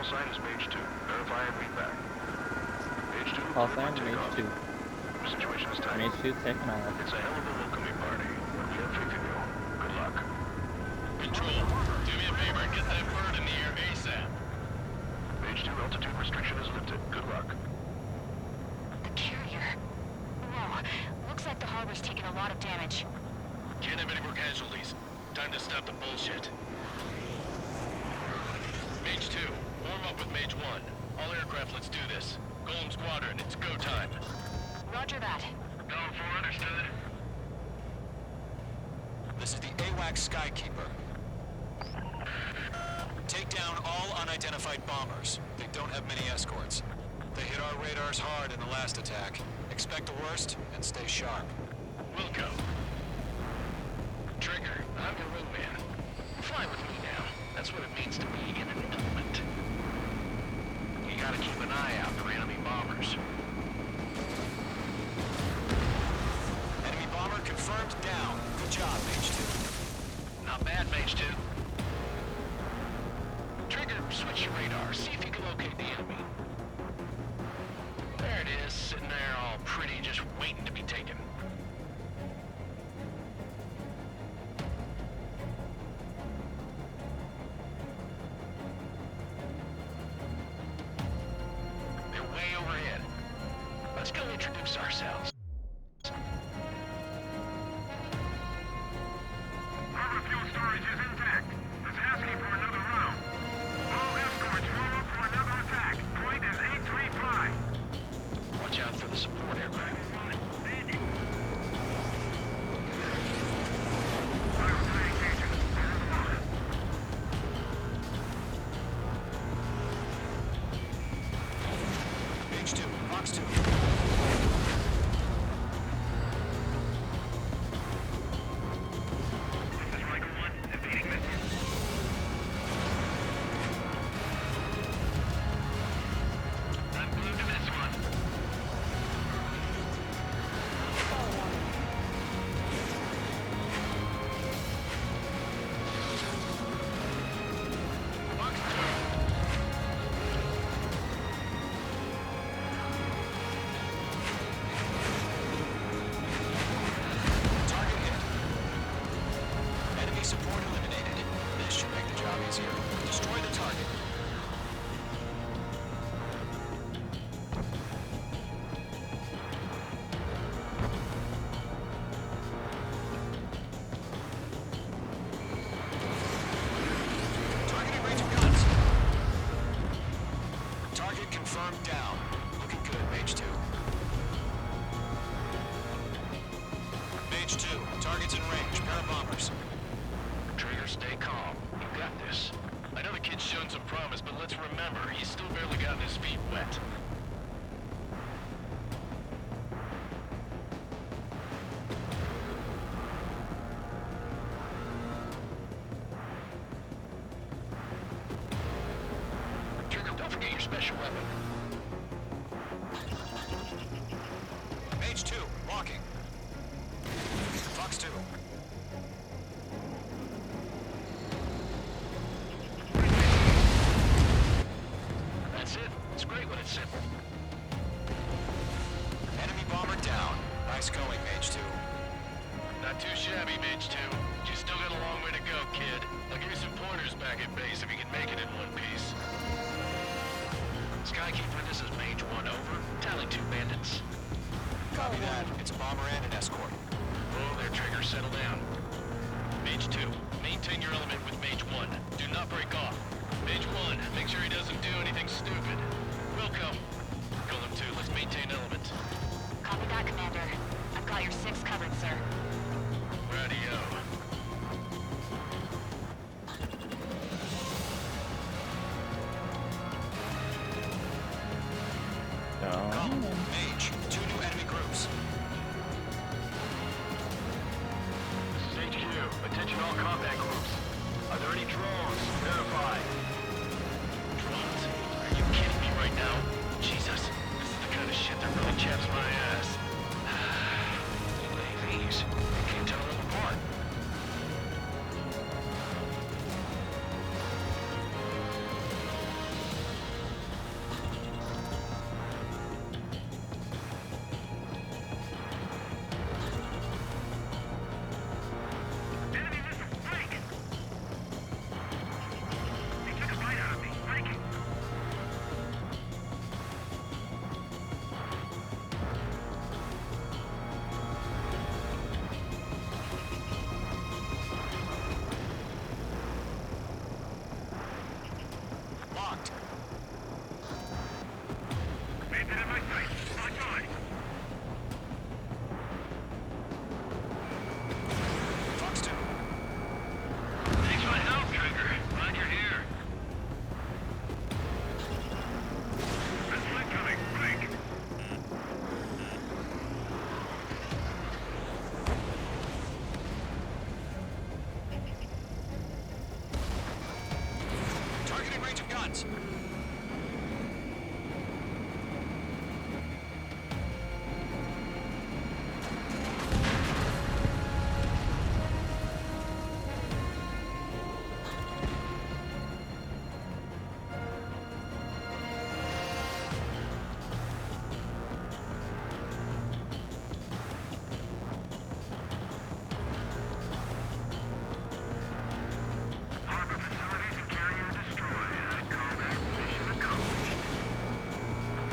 Call sign is Mage 2. Verify and read back. Mage 2, Call clear sign, for Mage takeoff. 2. Situation is tight. Mage 2 taking off. It's a hell of a welcoming party, but we have faith in you. Good luck. Control, do me a favor and get that bird in the air ASAP. Mage 2, altitude restriction is lifted. Good luck. The carrier. Whoa. Looks like the harbor's taken a lot of damage. Can't have any more casualties. Time to stop the bullshit. Mage 2, warm up with Mage 1. All aircraft, let's do this. Golem Squadron, it's go time. Roger that. Go for understood. This is the AWACS Skykeeper. Take down all unidentified bombers. They don't have many escorts. They hit our radars hard in the last attack. Expect the worst and stay sharp. Wilco. Trigger, I'm your wingman. Fly with me now. That's what it means to be in an element. You gotta keep an eye out for enemy bombers. Enemy bomber confirmed down. Good job, Mage 2. Not bad, Mage 2. Trigger, switch your radar. See if you can locate the enemy. There it is, sitting there all pretty, just waiting to be taken. They're way overhead. Let's go introduce ourselves. Harbor fuel storage is intact. It's asking for another round. All escorts roll up for another attack. Point is 835. Watch out for the support aircraft. Mage 2, Fox 2. This is Michael 1, evading message. I'm glued to this one. Fox 2. Target hit. Enemy support eliminated. This should make the job easier. Destroy the target. Target in range of guns. Target confirmed down. Looking good, Mage 2. Mage 2, target's in range. Pair of bombers. Trigger, stay calm. You got this. I know the kid's shown some promise, but let's remember, he's still barely gotten his feet wet. Trigger, don't forget your special weapon. Mage 2, locking. Fox 2. That's it. It's great when it's simple. Enemy bomber down. Nice going, Mage 2. Not too shabby, Mage 2. You still got a long way to go, kid. I'll give you some pointers back at base if you can make it in one piece. Skykeeper, this is Mage 1, over. Tally 2 bandits. Copy that. It's a bomber and an escort. Oh, their Trigger, settle down. Mage 2, maintain your element with Mage 1. Do not break off. Mage 1, make sure he doesn't do anything stupid. Wilco. Golem 2, let's maintain element. Copy that, Commander. I've got your 6 covered, sir. Radio. Go. Mage, 2 new enemy groups. This is HQ. Attention all combat groups. Are there any drones? Verify. Drones? Are you kidding me right now? Jesus, this is the kind of shit that really chaps my ass. UAVs. I can't tell them apart. Planted in my sights. Watch on. Fox 2. Thanks for the help, Trigger. Glad you're here. Missile incoming. Break. Targeting range of guns. Harbor facilities and carrier destroyed. I call that mission accomplished.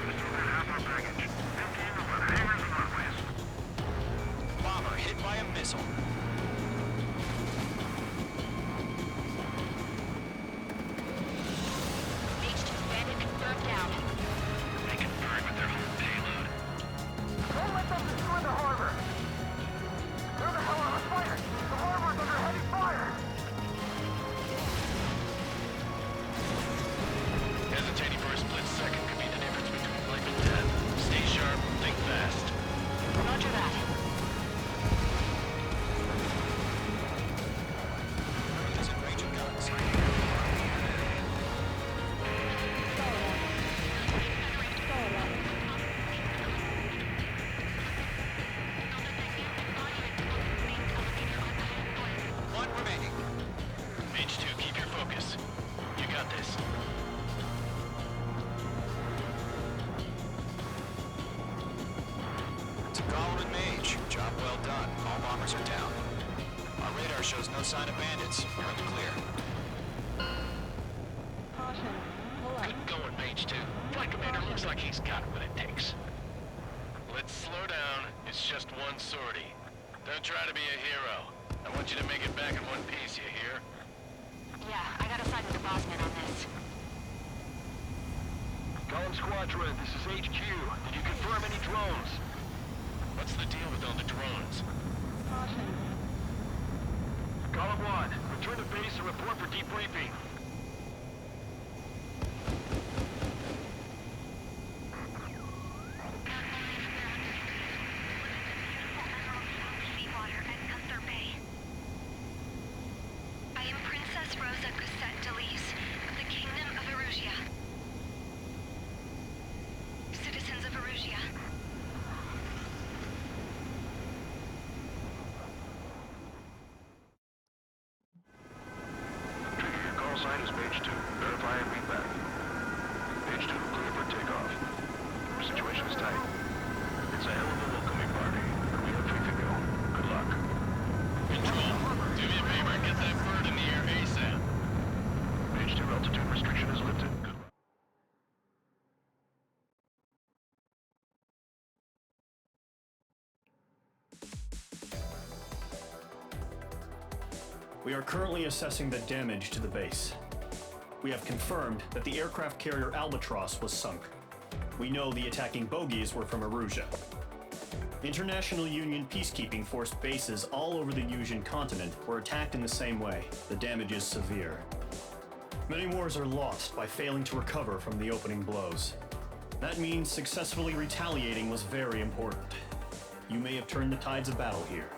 We still got half our baggage. Emptying the weather hangars and runways. Bomber hit by a missile. H2 bandit confirmed down. They can burn with their whole payload. Don't let them destroy the harbor! They're the hell out of fire! The harbor's under heavy fire! Hesitating for a split second could be the difference between life and death. Stay sharp, think fast. Roger that. Earth is in range of guns. One remaining. H2, keep your focus. You got this. To Gollum and Mage. Job well done. All bombers are down. Our radar shows no sign of bandits. You're in the clear. Good going, Mage 2. Flight Commander looks like he's got what it takes. Let's slow down. It's just one sortie. Don't try to be a hero. I want you to make it back in one piece, you hear? Yeah, I gotta side with the boss man on this. Column Squadron, this is HQ. Did you confirm any drones? What's the deal with all the drones? Column 1, return to base and report for debriefing. I am Princess Rosa Gusette Delise of the Kingdom of Erusia. Citizens of Erusia. Trigger, your call sign is Page 2. Verify and read back. Page 2, clear for takeoff. Situation is tight. It's a hell of a welcoming party, but we are free to go. Good luck. Control, do me a favor and get that bird in the air ASAP. Page 2, altitude restriction is lifted. Good luck. We are currently assessing the damage to the base. We have confirmed that the aircraft carrier Albatross was sunk. We know the attacking bogies were from Erusia. International Union peacekeeping force bases all over the Yusian continent were attacked in the same way. The damage is severe. Many wars are lost by failing to recover from the opening blows. That means successfully retaliating was very important. You may have turned the tides of battle here.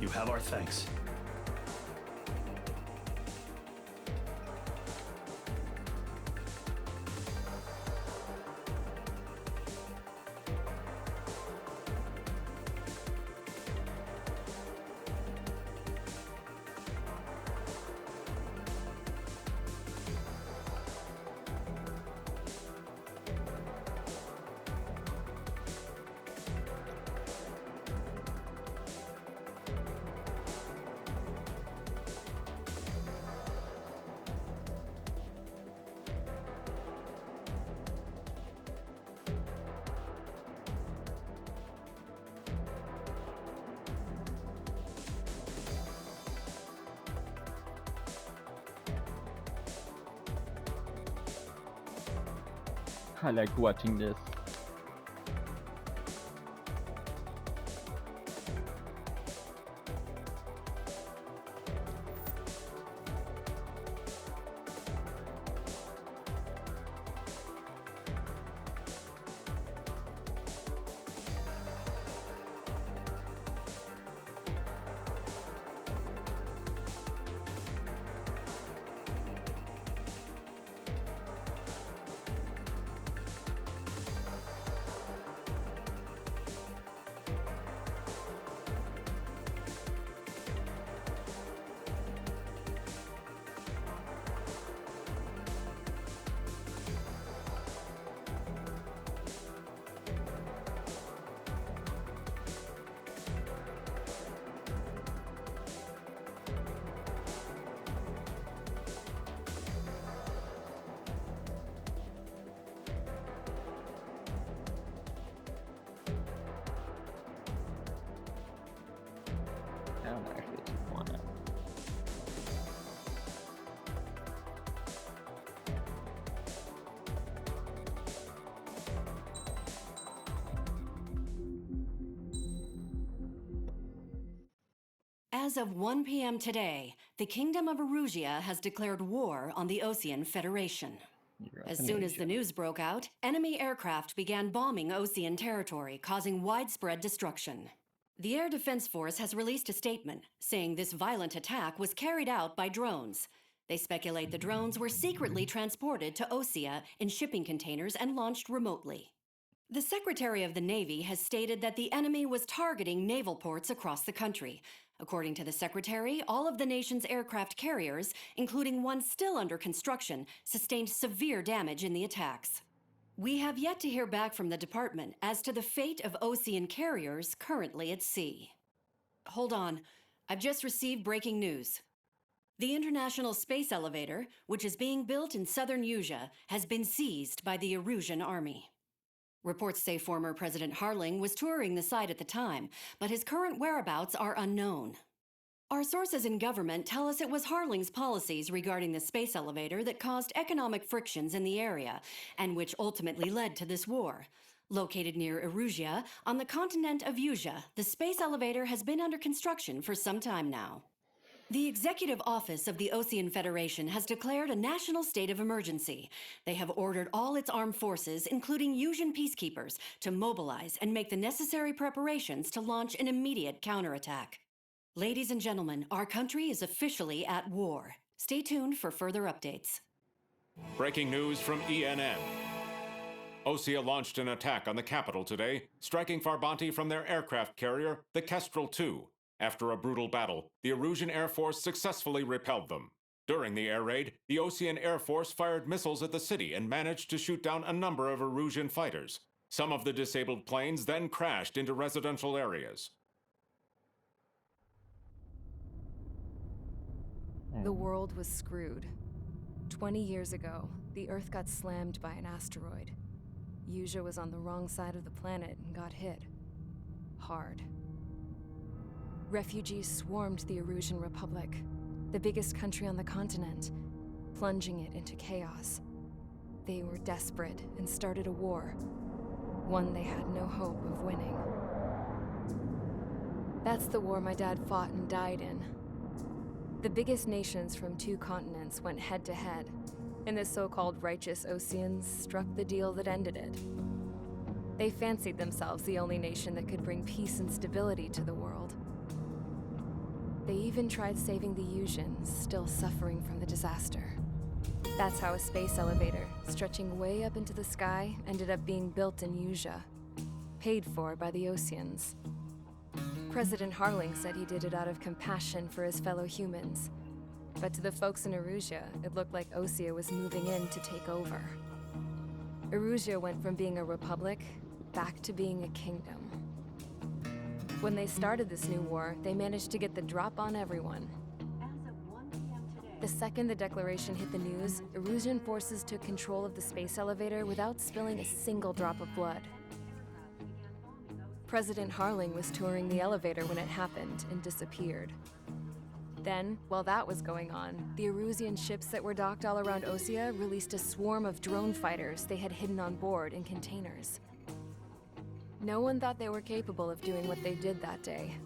You have our thanks. I like watching this. As of 1 p.m. today, the Kingdom of Erusia has declared war on the Osean Federation. As soon as the news broke out, enemy aircraft began bombing Osean territory, causing widespread destruction. The Air Defense Force has released a statement saying this violent attack was carried out by drones. They speculate the drones were secretly transported to Osea in shipping containers and launched remotely. The Secretary of the Navy has stated that the enemy was targeting naval ports across the country. According to the Secretary, all of the nation's aircraft carriers, including one still under construction, sustained severe damage in the attacks. We have yet to hear back from the department as to the fate of Osean carriers currently at sea. Hold on, I've just received breaking news. The International Space Elevator, which is being built in southern Usea, has been seized by the Erusian army. Reports say former President Harling was touring the site at the time, but his current whereabouts are unknown. Our sources in government tell us it was Harling's policies regarding the space elevator that caused economic frictions in the area, and which ultimately led to this war. Located near Erusia, on the continent of Usea, the space elevator has been under construction for some time now. The Executive Office of the Osean Federation has declared a national state of emergency. They have ordered all its armed forces, including Usian peacekeepers, to mobilize and make the necessary preparations to launch an immediate counterattack. Ladies and gentlemen, our country is officially at war. Stay tuned for further updates. Breaking news from ENN. Osea launched an attack on the capital today, striking Farbanti from their aircraft carrier, the Kestrel II. After a brutal battle, the Erusian Air Force successfully repelled them. During the air raid, the Osean Air Force fired missiles at the city and managed to shoot down a number of Erusian fighters. Some of the disabled planes then crashed into residential areas. The world was screwed. 20 years ago, the Earth got slammed by an asteroid. Usea was on the wrong side of the planet and got hit. Hard. Refugees swarmed the Erusian Republic, the biggest country on the continent, plunging it into chaos. They were desperate and started a war, one they had no hope of winning. That's the war my dad fought and died in. The biggest nations from 2 continents went head-to-head, and the so-called righteous Oseans struck the deal that ended it. They fancied themselves the only nation that could bring peace and stability to the world. They even tried saving the Usians, still suffering from the disaster. That's how a space elevator, stretching way up into the sky, ended up being built in Usea, paid for by the Oseans. President Harling said he did it out of compassion for his fellow humans. But to the folks in Erusia, it looked like Osea was moving in to take over. Erusia went from being a republic back to being a kingdom. When they started this new war, they managed to get the drop on everyone. The second the declaration hit the news, Erusian forces took control of the space elevator without spilling a single drop of blood. President Harling was touring the elevator when it happened and disappeared. Then, while that was going on, the Erusian ships that were docked all around Osea released a swarm of drone fighters they had hidden on board in containers. No one thought they were capable of doing what they did that day.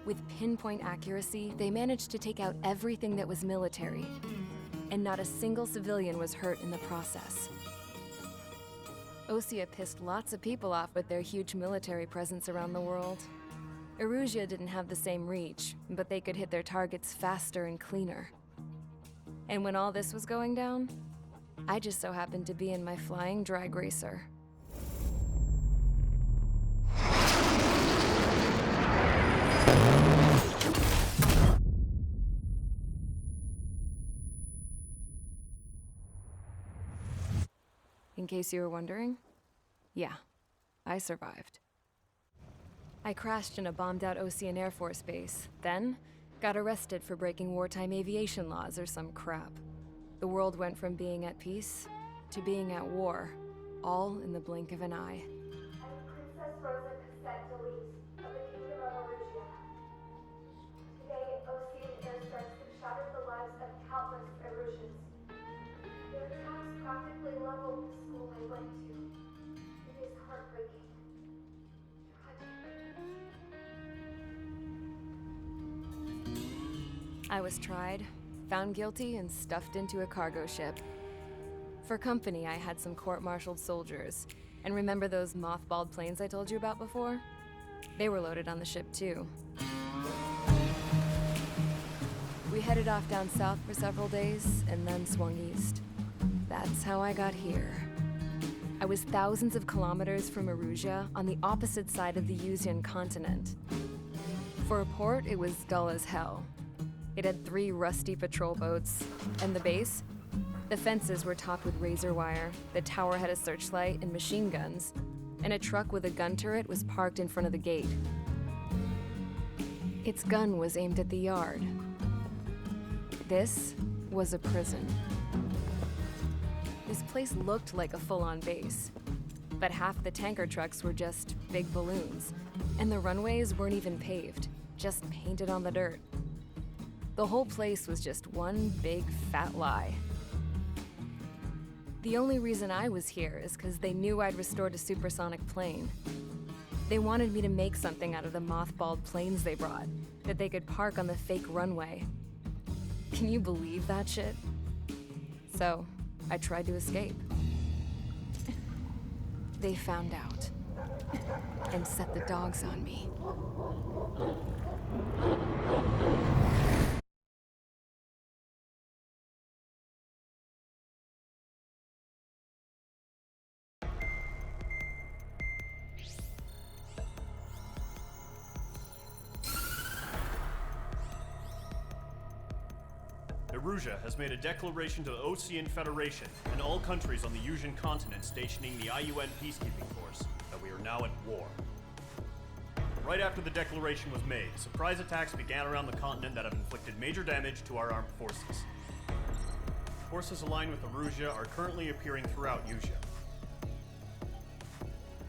With pinpoint accuracy, they managed to take out everything that was military, and not a single civilian was hurt in the process. Osea pissed lots of people off with their huge military presence around the world. Erusia didn't have the same reach, but they could hit their targets faster and cleaner. And when all this was going down, I just so happened to be in my flying drag racer. In case you were wondering, yeah, I survived. I crashed in a bombed-out Osean Air Force base, then got arrested for breaking wartime aviation laws or some crap. The world went from being at peace to being at war, all in the blink of an eye. I'm Princess Rosa Cassette Delise of the Kingdom of Erusia. Today, Osean airstrikes have shattered the lives of countless Erusians. Their attacks practically leveled the school I went to. It is heartbreaking. Tragic. I was tried, found guilty, and stuffed into a cargo ship. For company, I had some court-martialed soldiers. And remember those mothballed planes I told you about before? They were loaded on the ship, too. We headed off down south for several days, and then swung east. That's how I got here. I was thousands of kilometers from Erusia, on the opposite side of the Yuzian continent. For a port, it was dull as hell. It had 3 rusty patrol boats, and the base? The fences were topped with razor wire, the tower had a searchlight and machine guns, and a truck with a gun turret was parked in front of the gate. Its gun was aimed at the yard. This was a prison. This place looked like a full-on base, but half the tanker trucks were just big balloons, and the runways weren't even paved, just painted on the dirt. The whole place was just one big fat lie. The only reason I was here is because they knew I'd restored a supersonic plane. They wanted me to make something out of the mothballed planes they brought, that they could park on the fake runway. Can you believe that shit? So, I tried to escape. They found out, and set the dogs on me. Erusia has made a declaration to the Osean Federation and all countries on the Yuzian continent stationing the IUN peacekeeping force that we are now at war. Right after the declaration was made, surprise attacks began around the continent that have inflicted major damage to our armed forces. Forces aligned with Erusia are currently appearing throughout Yusia.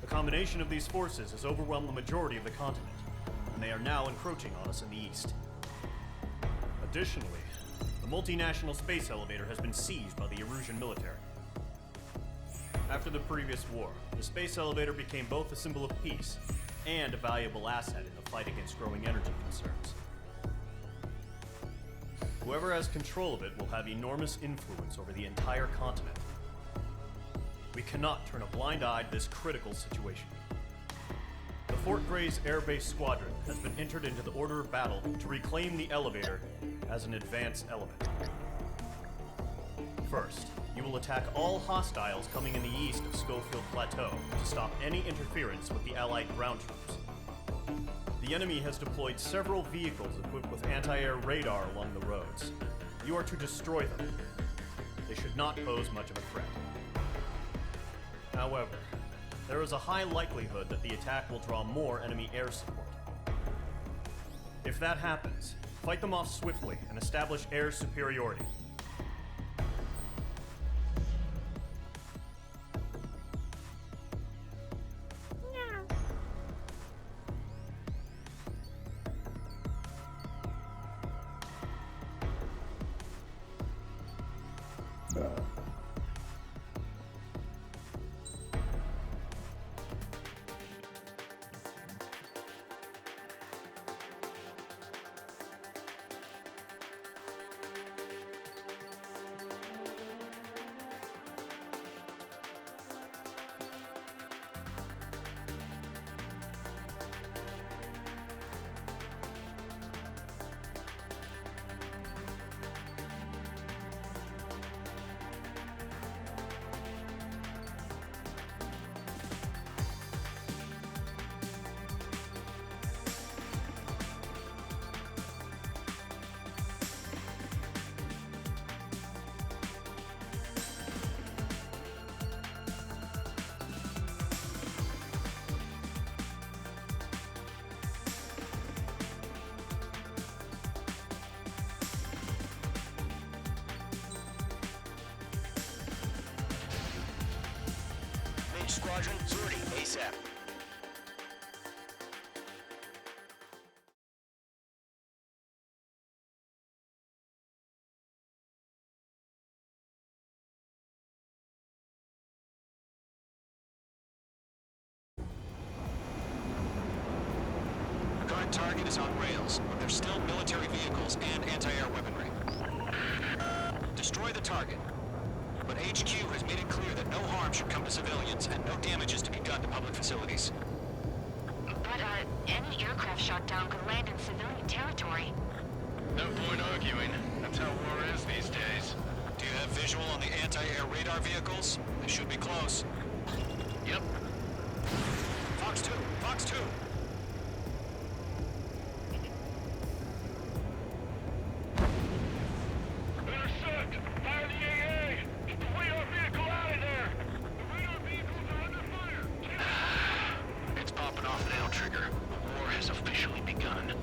The combination of these forces has overwhelmed the majority of the continent, and they are now encroaching on us in the east. Additionally, the multinational space elevator has been seized by the Erusian military. After the previous war, the space elevator became both a symbol of peace and a valuable asset in the fight against growing energy concerns. Whoever has control of it will have enormous influence over the entire continent. We cannot turn a blind eye to this critical situation. The Fort Grays Air Base Squadron has been entered into the order of battle to reclaim the elevator as an advance element. First, you will attack all hostiles coming in the east of Schofield Plateau to stop any interference with the Allied ground troops. The enemy has deployed several vehicles equipped with anti-air radar along the roads. You are to destroy them. They should not pose much of a threat. However, there is a high likelihood that the attack will draw more enemy air support. If that happens, fight them off swiftly and establish air superiority. Squadron, sortie ASAP. Contact target is on rails, but there's still military vehicles and anti-air weaponry. Destroy the target. But HQ has made it clear that no harm should come to civilians and no damage is to be done to public facilities. But, any aircraft shot down could land in civilian territory. No point arguing. That's how war is these days. Do you have visual on the anti-air radar vehicles? They should be close. Yep. Fox 2! Fox 2! Intercept! Fire the AA! Get the radar vehicle out of there! The radar vehicles are under fire! It's popping off now, Trigger. The war has officially begun.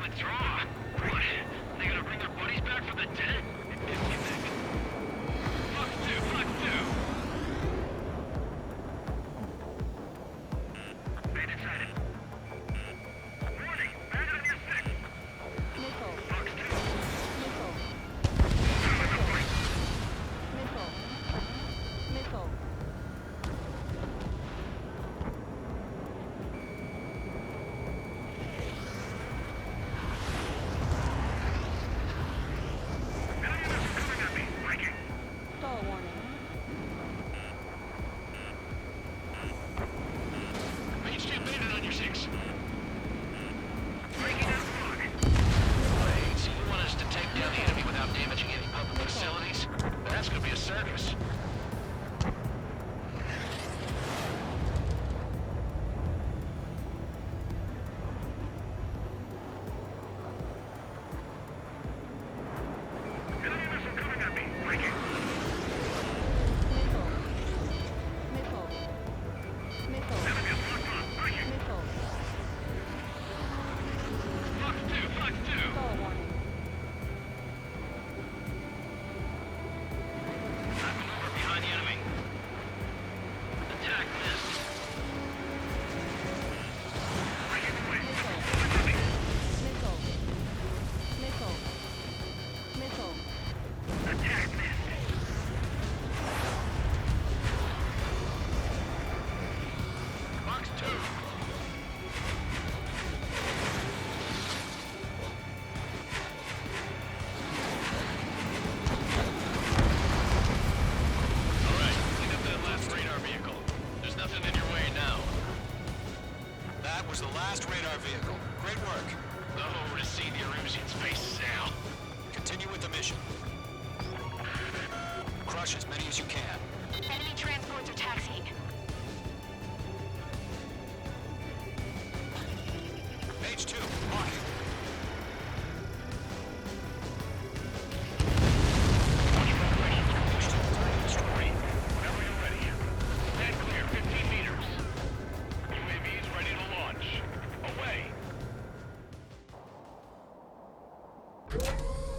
Withdraw? What? They gonna bring their buddies back from the dead?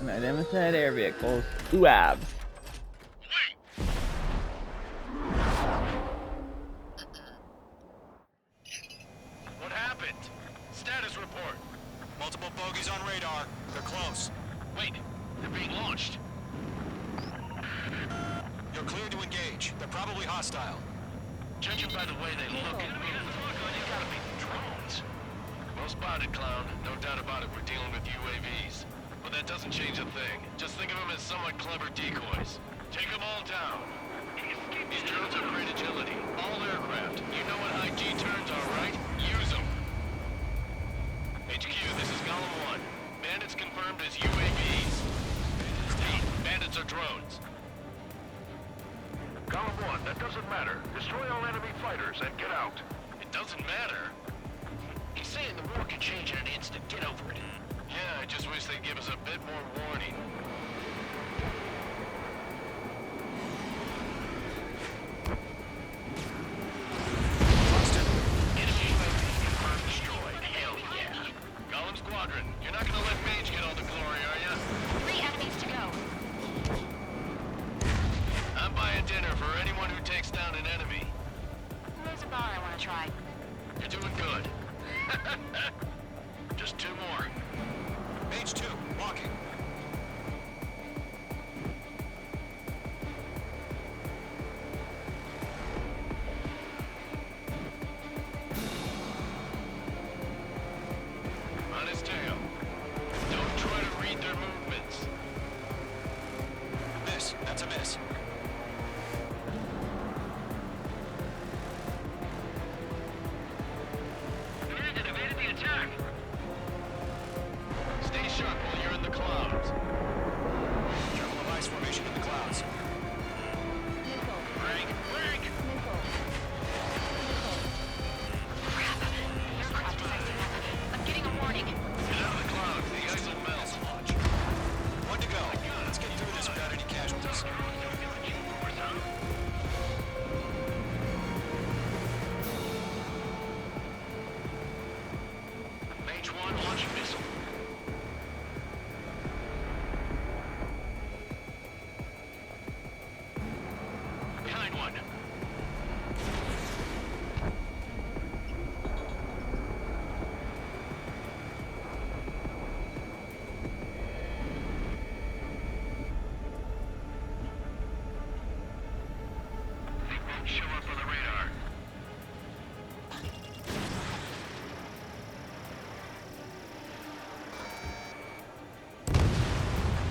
Unidentified air vehicles. UAVs. What happened? Status report. Multiple bogies on radar. They're close. Wait, they're being launched. You're cleared to engage. They're probably hostile. Judging by the way they look, they gotta be drones. Well spotted, Clown. No doubt about it, we're dealing with UAVs. But that doesn't change a thing. Just think of them as somewhat clever decoys. Take them all down. These drones have great agility. All aircraft. You know what high G turns are, right? Use them. HQ, this is Golem 1. Bandits confirmed as UAVs. Steve, bandits are drones. Column 1, that doesn't matter. Destroy all enemy fighters and get out. It doesn't matter. He's saying the war can change in an instant. Get over it. Yeah, I just wish they'd give us a bit more warning. Enemy UAV confirmed destroyed. Hell yeah. Golem Squadron, you're not gonna let Mage get all the glory, are ya? 3 enemies to go. I'm buying dinner for anyone who takes down an enemy. There's a bar I want to try. You're doing good. Just 2 more. Mage 2, walking. On his tail. Don't try to read their movements. Miss. That's a miss. Command, evaded the attack. Stay sharp while you're in the clouds. Trouble of ice formation in the clouds. Break, break! Crap. Aircraft is icing up. I'm getting a warning. Get out of the clouds, the ice will melt. Launch. 1 to go. Let's get through this without any casualties. Mage 1 launching missile. Behind one. Show up on the radar.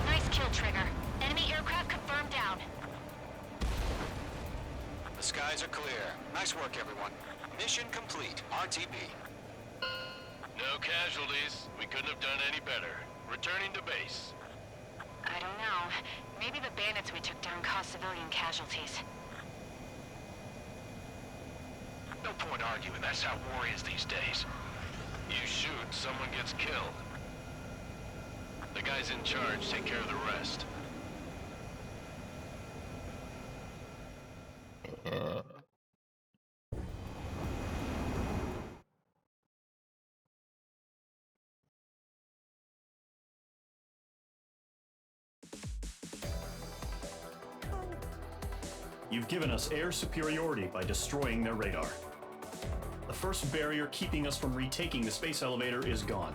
Nice kill, Trigger. Enemy aircraft confirmed down. The skies are clear. Nice work, everyone. Mission complete. RTB. No casualties. We couldn't have done any better. Returning to base. I don't know. Maybe the bandits we took down caused civilian casualties. No point arguing. That's how war is these days. You shoot, someone gets killed. The guys in charge take care of the rest. You've given us air superiority by destroying their radar. The first barrier keeping us from retaking the space elevator is gone.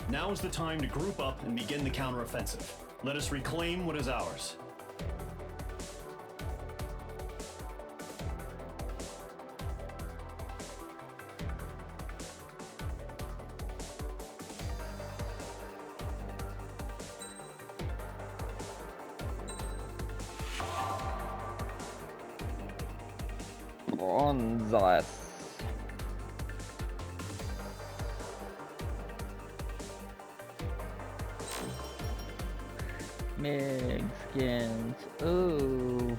Now is the time to group up and begin the counteroffensive. Let us reclaim what is ours. Gonzalez. Mexicans. Ooh.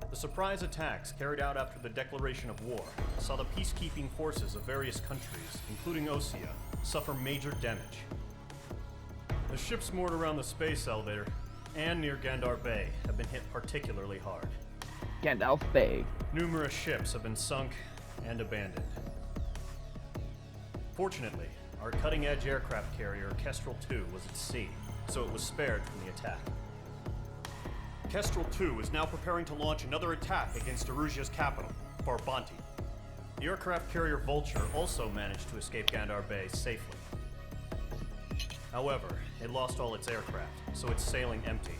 The surprise attacks carried out after the declaration of war saw the peacekeeping forces of various countries, including Osea, suffer major damage. The ships moored around the space elevator and near Gandar Bay have been hit particularly hard. Gandalf Bay. Numerous ships have been sunk and abandoned. Fortunately, our cutting-edge aircraft carrier Kestrel II was at sea, so it was spared from the attack. Kestrel II is now preparing to launch another attack against Erusia's capital, Farbanti. The aircraft carrier Vulture also managed to escape Gandar Bay safely. However, it lost all its aircraft, so it's sailing empty.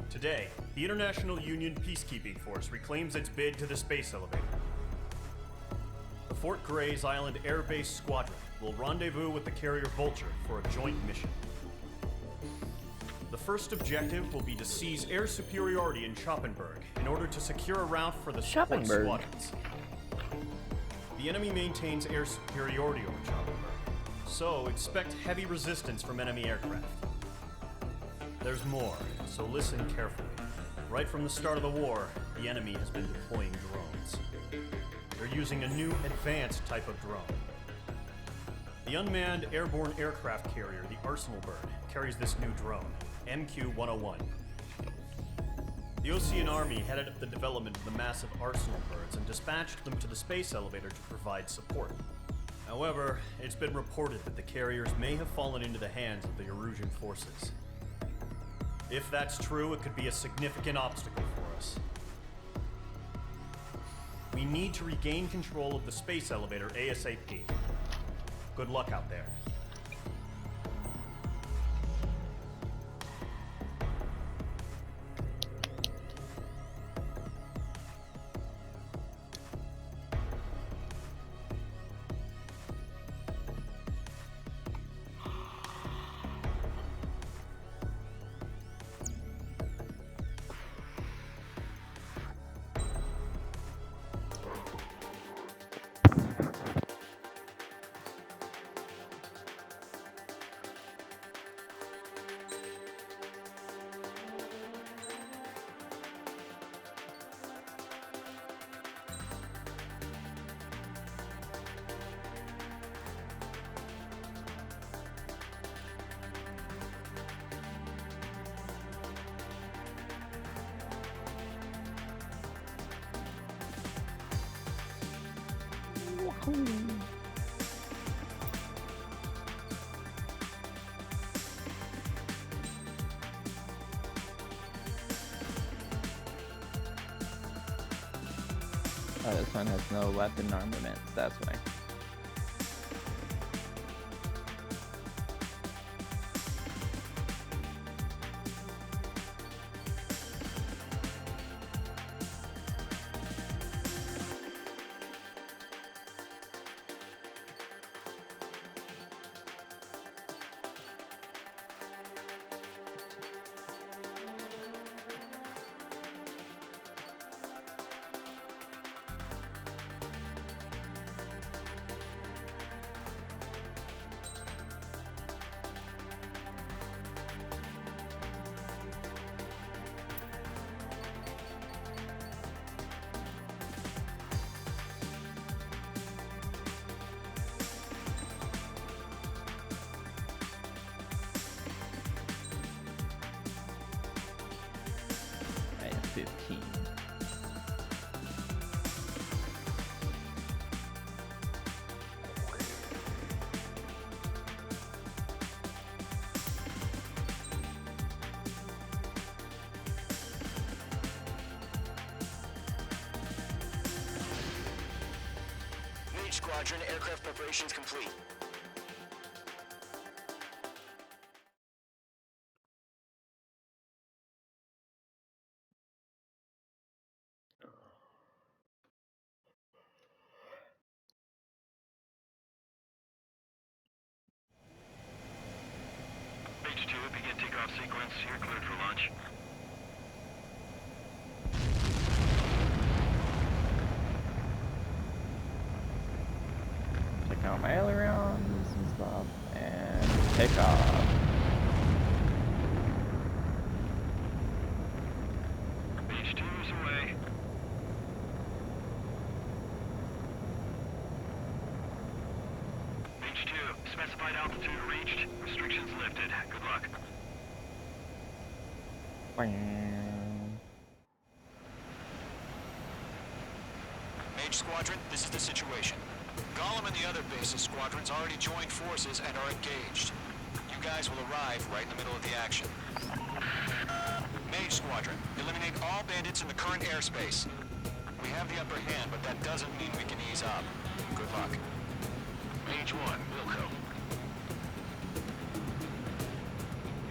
Today, the International Union Peacekeeping Force reclaims its bid to the space elevator. The Fort Grays Island Air Base Squadron will rendezvous with the carrier Vulture for a joint mission. The first objective will be to seize air superiority in Schoppenberg in order to secure a route for the support squadrons. The enemy maintains air superiority over Schoppenberg, so expect heavy resistance from enemy aircraft. There's more, so listen carefully. Right from the start of the war, the enemy has been deploying drones. They're using a new advanced type of drone. The unmanned airborne aircraft carrier, the Arsenal Bird, carries this new drone, MQ-101. The Osean Army headed up the development of the massive Arsenal Birds and dispatched them to the space elevator to provide support. However, it's been reported that the carriers may have fallen into the hands of the Erusian forces. If that's true, it could be a significant obstacle for us. We need to regain control of the space elevator ASAP. Good luck out there. Oh, this one has no weapon armament, that's why. I have 15. Mage Squadron, aircraft preparations complete. H2, begin takeoff sequence. You're cleared for launch. Check out my ailerons and stuff, and take off. H2 is away. Classified altitude reached. Restrictions lifted. Good luck. Mage Squadron, this is the situation. Gollum and the other bases squadrons already joined forces and are engaged. You guys will arrive right in the middle of the action. Mage Squadron, eliminate all bandits in the current airspace. We have the upper hand, but that doesn't mean we can ease up. Good luck. Mage 1, Wilco.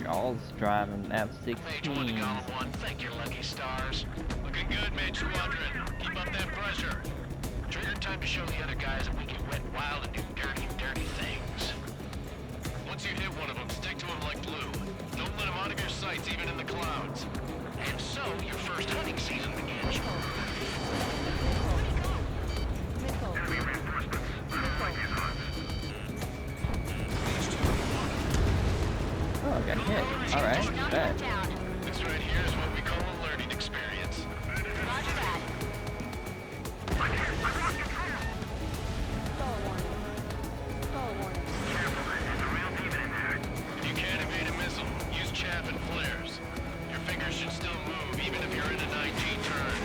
Y'all's driving F-16. Mage 1 to Gollum 1, thank your lucky stars. Looking good, Mage Squadron. Keep up that pressure. Trigger, time to show the other guys that we can wet wild and do dirty, dirty things. Once you hit one of them, stick to him like glue. Don't let him out of your sights, even in the clouds. And so, your first hunting season begins. Enemy reinforcements. Fight these odds. Oh, I got hit. Alright, bet. This right here is what we call a learning experience. Roger that. If you can't evade a missile, use chaff and flares. Your fingers should still move, even if you're in a 9G turn.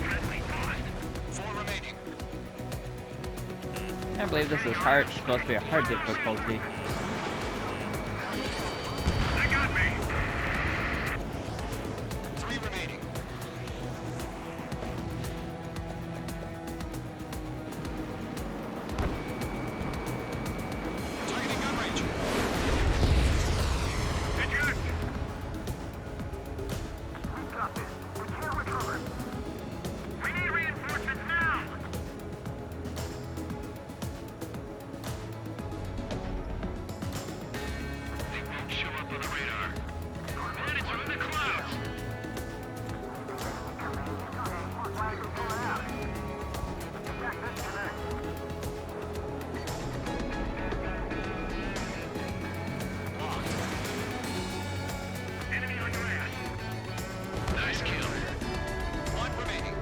Friendly paused. 4 remaining. I can't believe this is hard. Supposed to be a hard difficulty. They got me. 3 remaining. Targeting gun range. Eject. We got this. We can't recover. We need reinforcements now. They won't show up on the radar. Planets are in the clouds. Enemy on your ass. Nice kill. 1 remaining.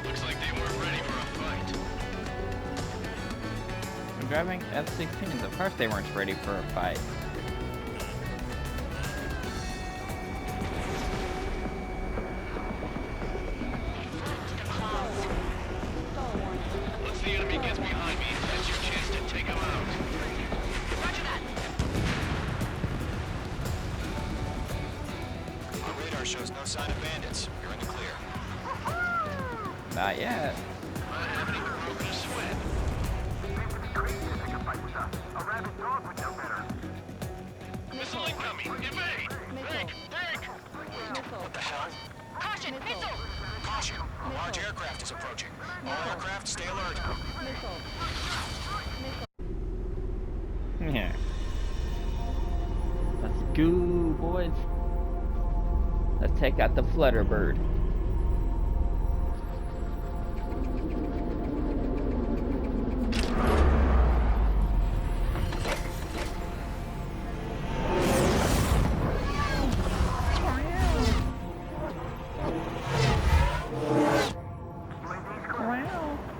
Looks like they weren't ready for a fight. I'm driving F-16s. Of course they weren't ready for a fight. Once the enemy gets behind me, that's your chance to take him out. Roger that. Our radar shows no sign of bandits. You're in the clear. Not yet. I haven't even broken a sweat. Seems to be crazy to pick a fight with us. A rabid dog would know better. Missile incoming! Evade! Break! Break! What the hell? Caution, missile! Caution! A large aircraft is approaching. All aircraft, stay alert. Yeah. Let's go, boys. Let's take out the Flutterbird.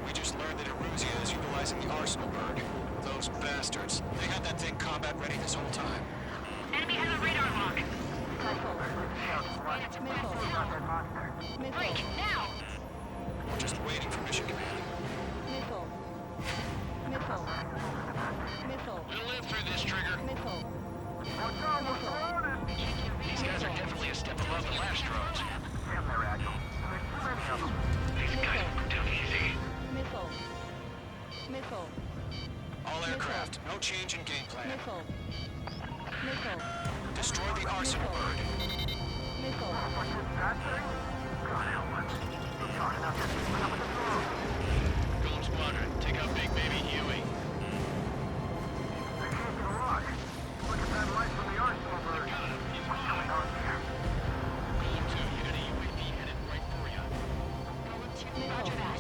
We just learned that Eruzia is utilizing the Arsenal bird. Those bastards. They had that thing combat ready this whole time. Enemy has a radar lock. Break, now! We're just waiting for mission command. We'll live through this, Trigger. These guys are definitely a step above the last drones. Damn, they're agile. There's too many of them. These guys won't do easy. All aircraft, no change in game plan. Destroy the Arsenal bird. Golem Squadron, take out Big Baby Huey. They're taking a rock. Look at that light from the Arsenal bird. Got him. He's What's fine. going on here? Golem 2, you got a UAV headed right for you. Roger that.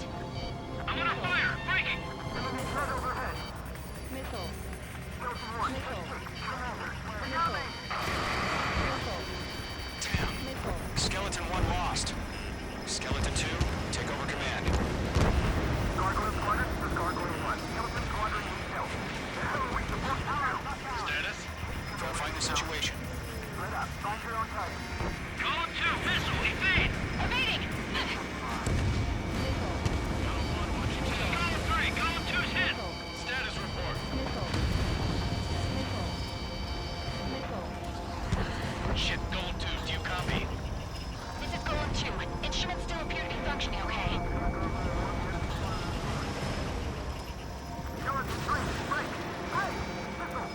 I'm on fire. Breaking. Enemy threat overhead. Skeleton 1, Commander. They got me. Damn. Skeleton 1 lost. Skeleton functioning okay. Skeleton 3, break! Hey! Missile!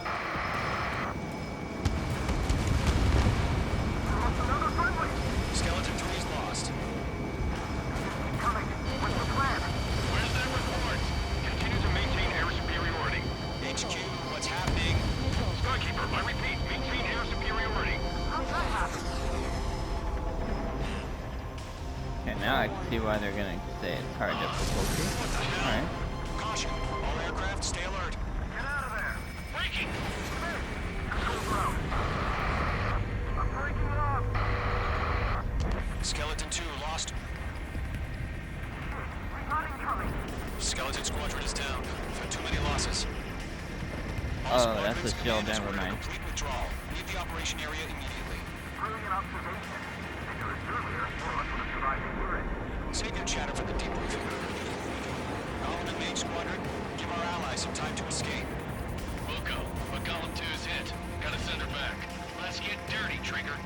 Lost another friendly! Skeleton 3's lost. Coming! What's the plan? Where's their reports? Continue to maintain air superiority. HQ, what's happening? Skykeeper, I repeat, maintain air superiority. How's that happen? Okay, now I can see why they're gonna say it's hard difficulty. Alright. Caution, all aircraft stay alert. Get out of there! Breaking! Control ground. I'm breaking it off! Skeleton 2 lost. Not incoming! Skeleton Squadron is down. We've had too many losses. Oh, that's a shield, never mind. Complete withdrawal. Leave the operation area immediately. Brilliant observation. Figure it's earlier, more of us would have survived the hearing. Save your chatter for the debriefing. Column and Mage Squadron, give our allies some time to escape. Wilco, but Column 2's hit. Gotta send her back. Let's get dirty, Trigger.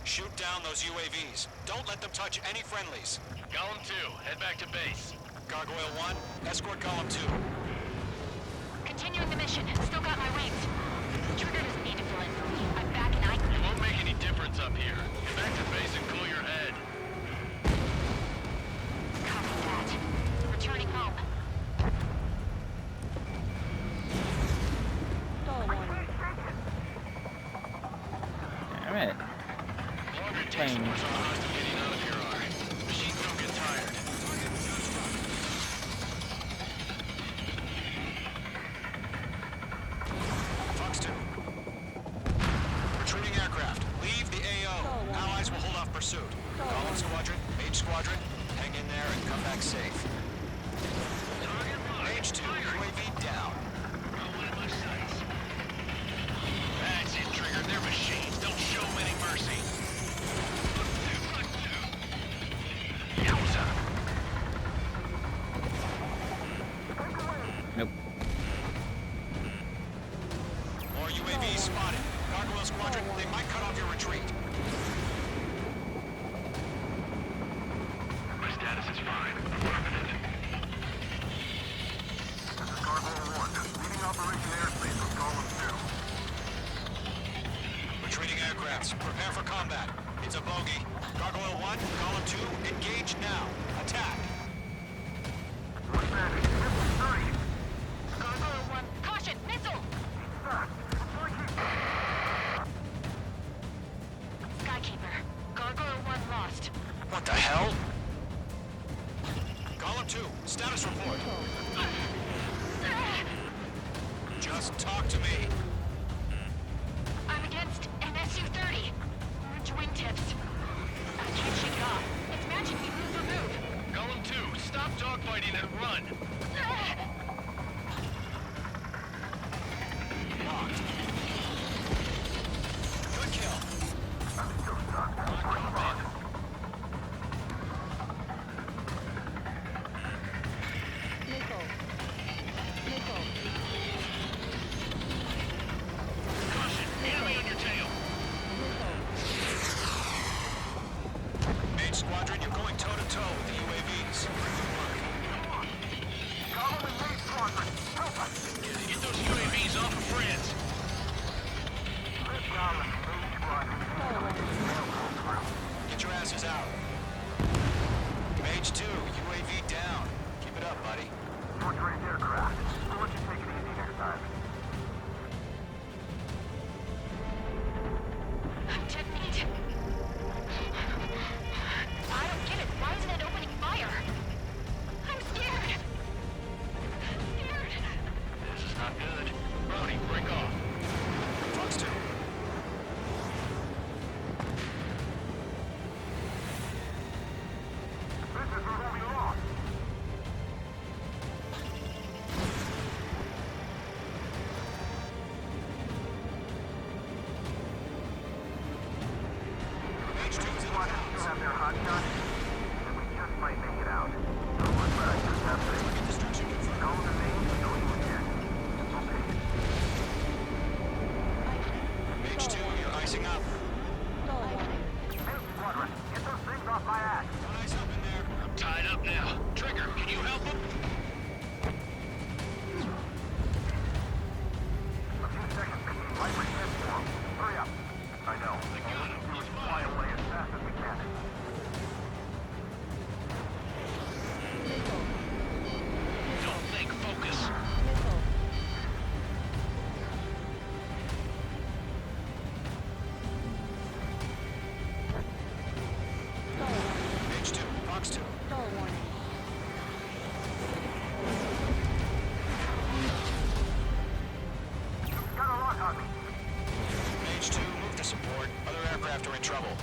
Shoot down those UAVs. Don't let them touch any friendlies. Column 2, head back to base. Gargoyle 1, escort Column 2. Continuing the mission. Still got my wings. Trigger doesn't need to fill in for me. I'm back and It won't make any difference up here. Get back to base and cool your head. Copy that. Returning home. Alright. Longer it takes, the Plane. more some of us getting out of here are. Machines don't get tired. Fox 2. Retreating aircraft. Leave the AO. Allies will hold off pursuit. Column Squadron, Mage Squadron, hang in there and come back safe. Mage 2, UAV down. That's it, Trigger. They're machines. Don't show them any mercy. Yowza! Nope. More UAVs spotted. Gargoyle Squadron, they might cut off your retreat. My status is fine. Affirmative. This is Gargoyle 1, leading Operation Airspace with Column 2. Retreating aircrafts, prepare for combat. It's a bogey. Gargoyle 1, Column 2, engage now. Attack. What's that? Missile 3! Gargoyle 1. Caution! Missile! Fast! Skykeeper. Gargoyle 1 lost. What the hell? Column 2, status report. Just talk to me. I'm against an Su-30. Orange wingtips. I can't shake it off. It's matching me move for move. Column 2, stop dogfighting and run. Locked. Good kill. Caution, enemy on your tail. Mage Squadron, you're going toe-to-toe with the UAVs. Column and Mage Squadron, help us! Get those UAVs off of France. Column and Mage Squadron. Get your asses out. Mage 2, UAV down. Keep it up, buddy. Short-range aircraft. We'll let you take it easy next time. I'm 10 feet. I don't get it. Why isn't it opening fire? I'm scared. Scared. This is not good. Brody, break off. Fox 2. This is where we lost. Mage 2 is in the Squadron still clouds. have their hot shots, and we just might make it out. So much for I just have to Target destruction confirmed. Column and Mage, know you again. Okay. Mage 2, you're icing up. Mage Squadron, aircraft are in trouble.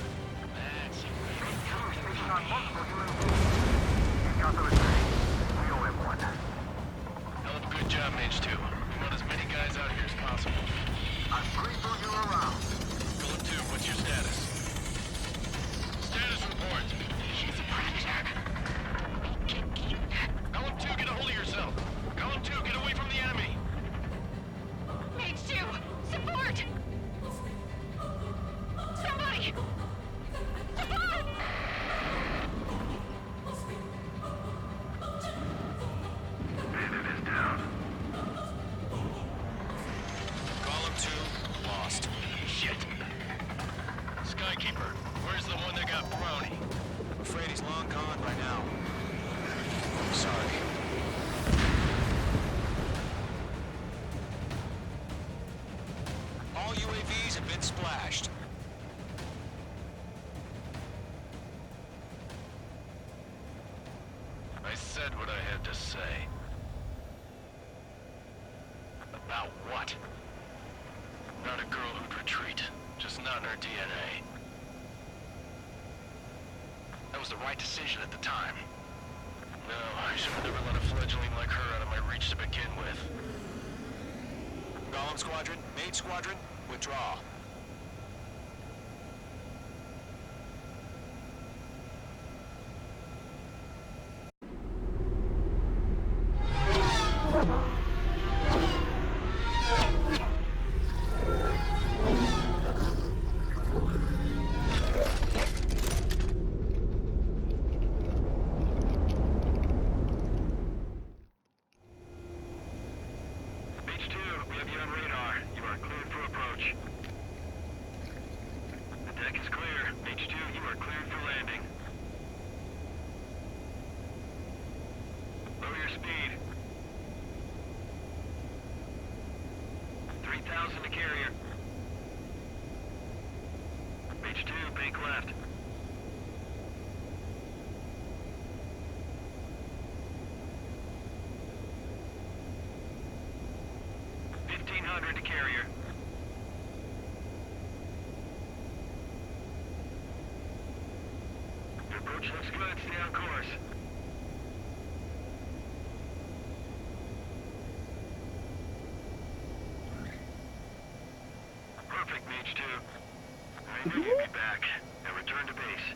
Station on multiple UAVs. Got those things. We only have one. Hell of a good job, Mage 2. We want as many guys out here as possible. I'm briefing you around. Golem 2, what's your status? Status report. She's a predator. Golem 2, get a hold of yourself. Golem 2, get away from the enemy. Mage 2, support! Somebody! Support! Bandit is down. Golem 2, lost. Shit. Skykeeper, where's the one that got brownie? I'm afraid he's long gone by now. Sorry. All UAVs have been splashed. I said what I had to say. About what? Not a girl who'd retreat. Just not in her DNA. That was the right decision at the time. No, I should have never let a fledgling like her out of my reach to begin with. Golem Squadron, Mage Squadron, withdraw. Beach 2, we have you on radar. You are cleared for approach. The deck is clear. Beach 2, you are cleared for landing. Lower your speed. 3,000 to carrier. Beach 2, bank left. $1,500 to carrier. Your approach looks good. Stay on course. Perfect, Mage 2. I knew you'd be back. Now return to base.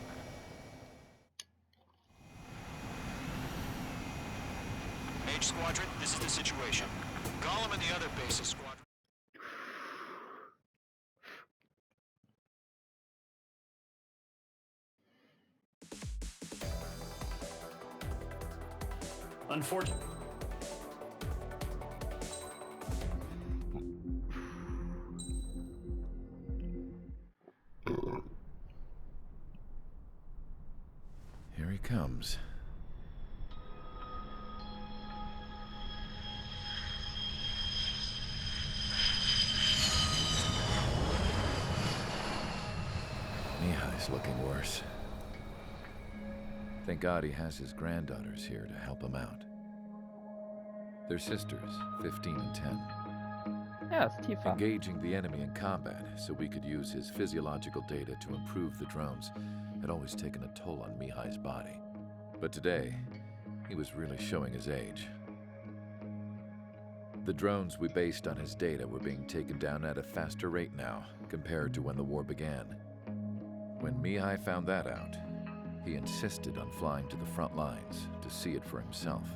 Mage Squadron, this is the situation. Golem and the other bases squadron. Unfortunately. Here he comes. Mihai's looking worse. Thank God he has his granddaughters here to help him out. They're sisters, 15 and 10. Yeah, it's Tifa. Engaging the enemy in combat so we could use his physiological data to improve the drones had always taken a toll on Mihai's body. But today, he was really showing his age. The drones we based on his data were being taken down at a faster rate now compared to when the war began. When Mihai found that out, he insisted on flying to the front lines to see it for himself.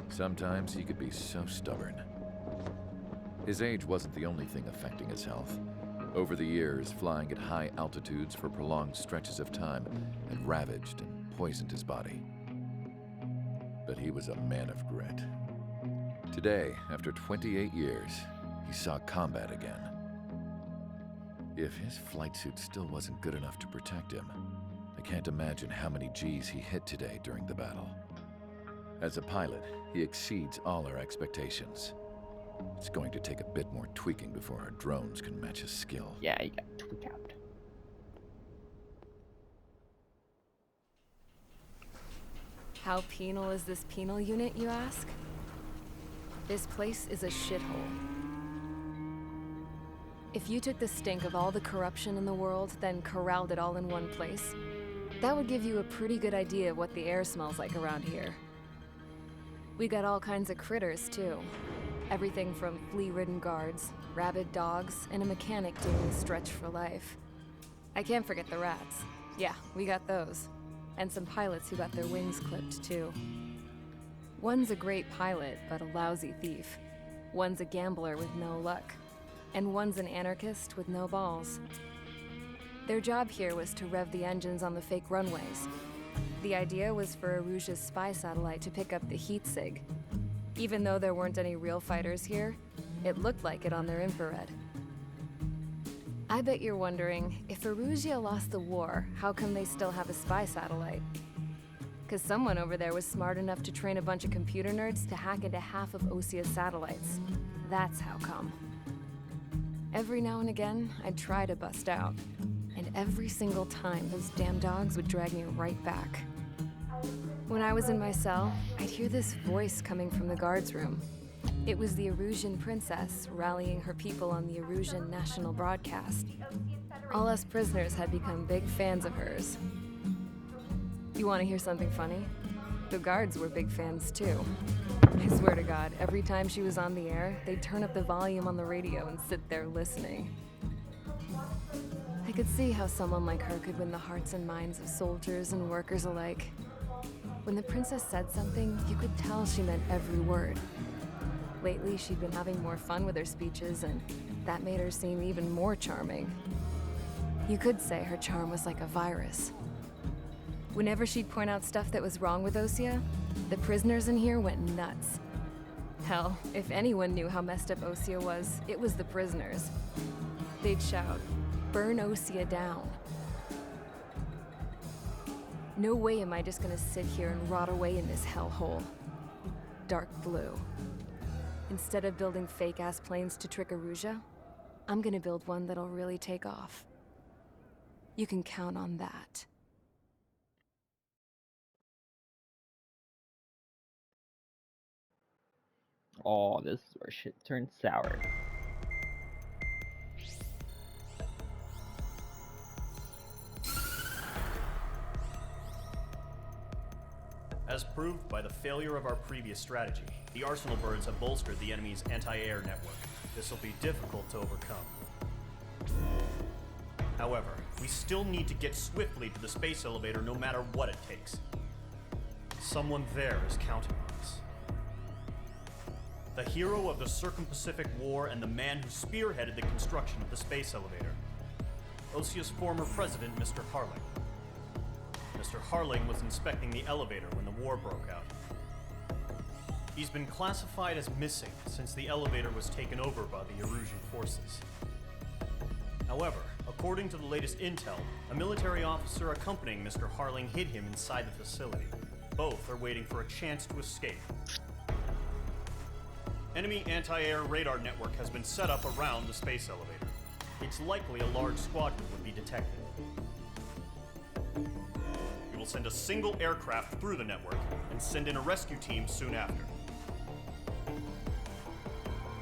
Sometimes he could be so stubborn. His age wasn't the only thing affecting his health. Over the years, flying at high altitudes for prolonged stretches of time had ravaged and poisoned his body. But he was a man of grit. Today, after 28 years, he saw combat again. If his flight suit still wasn't good enough to protect him, I can't imagine how many Gs he hit today during the battle. As a pilot, he exceeds all our expectations. It's going to take a bit more tweaking before our drones can match his skill. Yeah, you got tweak out. How penal is this penal unit, you ask? This place is a shithole. If you took the stink of all the corruption in the world, then corralled it all in one place, that would give you a pretty good idea of what the air smells like around here. We got all kinds of critters, too. Everything from flea-ridden guards, rabid dogs, and a mechanic doing the stretch for life. I can't forget the rats. Yeah, we got those. And some pilots who got their wings clipped, too. One's a great pilot, but a lousy thief. One's a gambler with no luck. And one's an anarchist with no balls. Their job here was to rev the engines on the fake runways. The idea was for Erusia's spy satellite to pick up the heat sig. Even though there weren't any real fighters here, it looked like it on their infrared. I bet you're wondering, if Erusia lost the war, how come they still have a spy satellite? 'Cause someone over there was smart enough to train a bunch of computer nerds to hack into half of Osia's satellites. That's how come. Every now and again, I'd try to bust out. And every single time, those damn dogs would drag me right back. When I was in my cell, I'd hear this voice coming from the guards room. It was the Erusian princess rallying her people on the Erusian national broadcast. All us prisoners had become big fans of hers. You want to hear something funny? The guards were big fans too. I swear to God, every time she was on the air, they'd turn up the volume on the radio and sit there listening. I could see how someone like her could win the hearts and minds of soldiers and workers alike. When the princess said something, you could tell she meant every word. Lately, she'd been having more fun with her speeches, and that made her seem even more charming. You could say her charm was like a virus. Whenever she'd point out stuff that was wrong with Osia, the prisoners in here went nuts. Hell, if anyone knew how messed up Osia was, it was the prisoners. They'd shout, "Burn Osia down." No way am I just gonna sit here and rot away in this hellhole. Dark blue. Instead of building fake-ass planes to trick Erusia, I'm gonna build one that'll really take off. You can count on that. Oh, this is where shit turns sour. As proved by the failure of our previous strategy, the Arsenal birds have bolstered the enemy's anti-air network. This will be difficult to overcome. However, we still need to get swiftly to the space elevator no matter what it takes. Someone there is counting on us. The hero of the Circum-Pacific War and the man who spearheaded the construction of the space elevator. Osia's former president, Mr. Harling. Mr. Harling was inspecting the elevator when the war broke out. He's been classified as missing since the elevator was taken over by the Erusian forces. However, according to the latest intel, a military officer accompanying Mr. Harling hid him inside the facility. Both are waiting for a chance to escape. Enemy anti-air radar network has been set up around the space elevator. It's likely a large squadron would be detected. We will send a single aircraft through the network and send in a rescue team soon after.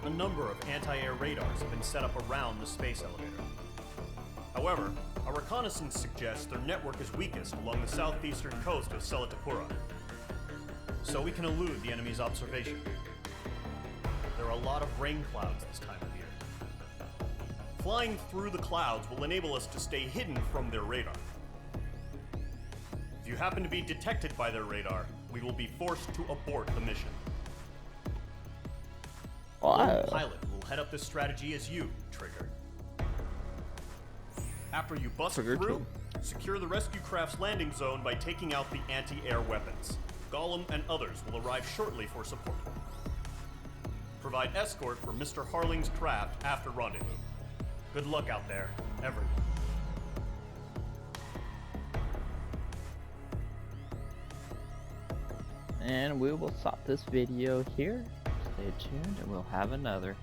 A number of anti-air radars have been set up around the space elevator. However, our reconnaissance suggests their network is weakest along the southeastern coast of Selatapura, so we can elude the enemy's observation. There are a lot of rain clouds this time of year. Flying through the clouds will enable us to stay hidden from their radar. If you happen to be detected by their radar, we will be forced to abort the mission. One pilot will head up this strategy as you, Trigger. After you bust through, secure the rescue craft's landing zone by taking out the anti-air weapons. Gollum and others will arrive shortly for support. Provide escort for Mr. Harling's craft after rendezvous. Good luck out there, everyone. And we will stop this video here. Stay tuned and we'll have another.